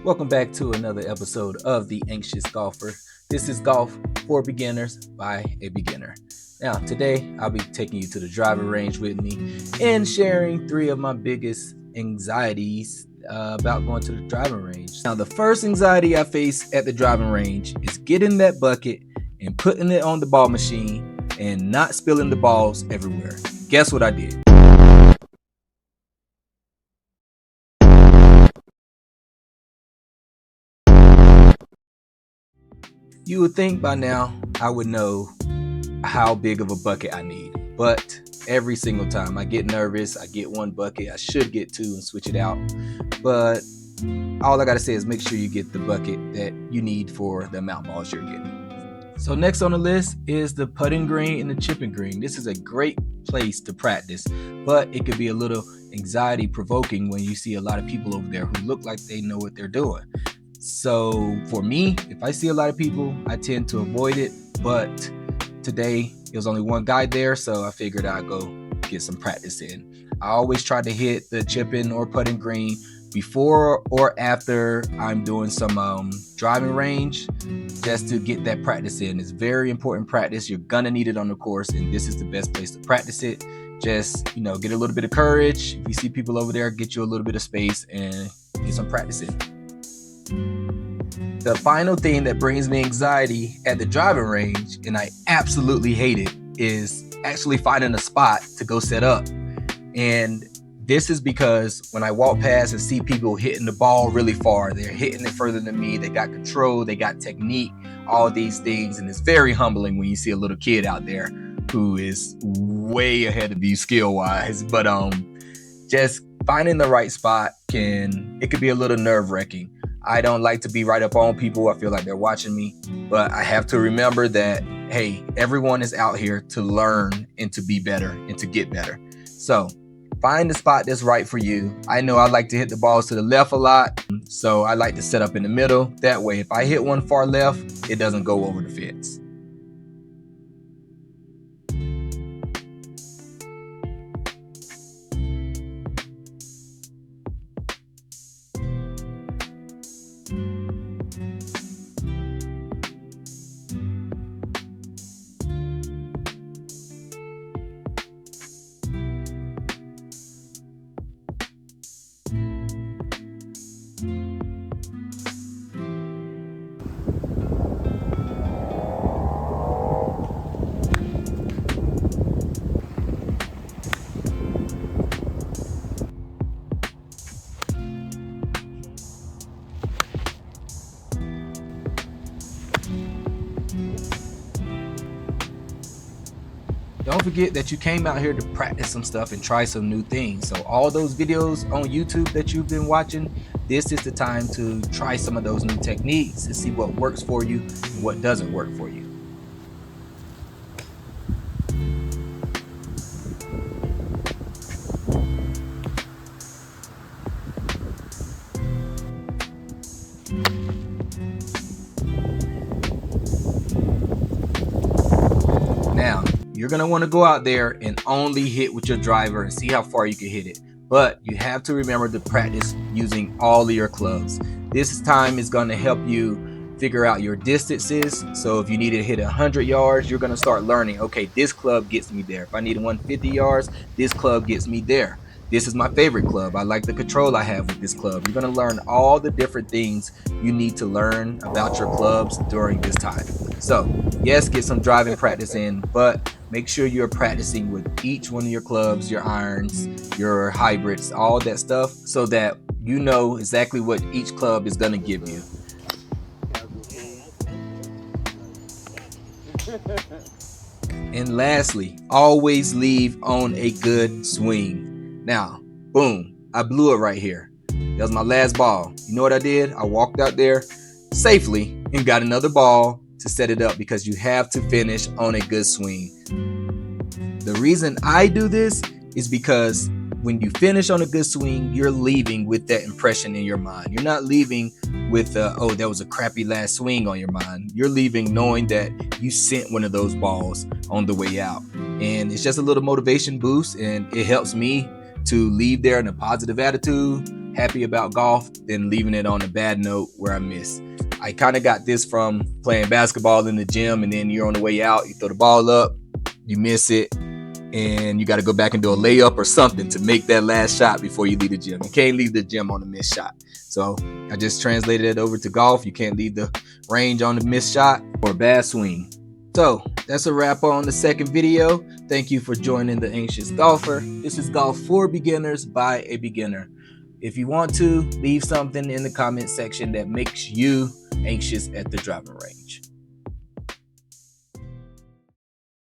Welcome back to another episode of The Anxious Golfer. This is Golf for Beginners by a Beginner. Now, today I'll be taking you to the driving range with me and sharing 3 of my biggest anxieties about going to the driving range. Now, the first anxiety I face at the driving range is getting that bucket and putting it on the ball machine and not spilling the balls everywhere. Guess what I did? You would think by now I would know how big of a bucket I need, but every single time I get nervous, I get one bucket. I should get 2 and switch it out, but all I gotta say is make sure you get the bucket that you need for the amount of balls you're getting. So next on the list is the putting green and the chipping green. This is a great place to practice, but it could be a little anxiety provoking when you see a lot of people over there who look like they know what they're doing. So for me, if I see a lot of people, I tend to avoid it. But today, there was only one guy there, so I figured I'd go get some practice in. I always try to hit the chipping or putting green before or after I'm doing some driving range, just to get that practice in. It's very important practice. You're gonna need it on the course, and this is the best place to practice it. Just, get a little bit of courage. If you see people over there, get you a little bit of space and get some practice in. The final thing that brings me anxiety at the driving range, and I absolutely hate it, is actually finding a spot to go set up. And this is because when I walk past and see people hitting the ball really far, they're hitting it further than me, they got control, they got technique, all these things, and it's very humbling when you see a little kid out there who is way ahead of you skill-wise. But just finding the right spot could be a little nerve-wracking. I don't like to be right up on people. I feel like they're watching me, but I have to remember that, hey, everyone is out here to learn and to be better and to get better. So find the spot that's right for you. I know I like to hit the balls to the left a lot, so I like to set up in the middle. That way, if I hit one far left, it doesn't go over the fence. Don't forget that you came out here to practice some stuff and try some new things. So all those videos on YouTube that you've been watching, this is the time to try some of those new techniques and see what works for you and what doesn't work for you. Now, you're going to want to go out there and only hit with your driver and see how far you can hit it. But you have to remember to practice using all of your clubs. This time is going to help you figure out your distances. So if you need to hit 100 yards, you're going to start learning, okay, this club gets me there. If I need 150 yards, this club gets me there. This is my favorite club. I like the control I have with this club. You're going to learn all the different things you need to learn about your clubs during this time. So yes, get some driving practice in, but make sure you're practicing with each one of your clubs, your irons, your hybrids, all that stuff, so that you know exactly what each club is going to give you. And lastly, always leave on a good swing. Now, boom, I blew it right here. That was my last ball. You know what I did? I walked out there safely and got another ball to set it up, because you have to finish on a good swing. The reason I do this is because when you finish on a good swing, you're leaving with that impression in your mind. You're not leaving with, oh, that was a crappy last swing on your mind. You're leaving knowing that you sent one of those balls on the way out. And it's just a little motivation boost, and it helps me to leave there in a positive attitude, happy about golf than leaving it on a bad note where I miss. I kind of got this from playing basketball in the gym, and then you're on the way out, you throw the ball up, you miss it, and you got to go back and do a layup or something to make that last shot before you leave the gym. You can't leave the gym on a missed shot. So I just translated it over to golf. You can't leave the range on the missed shot or a bad swing. So that's a wrap on the second video. Thank you for joining the Anxious Golfer. This is Golf for Beginners by a beginner. If you want to, leave something in the comment section that makes you anxious at the driving range.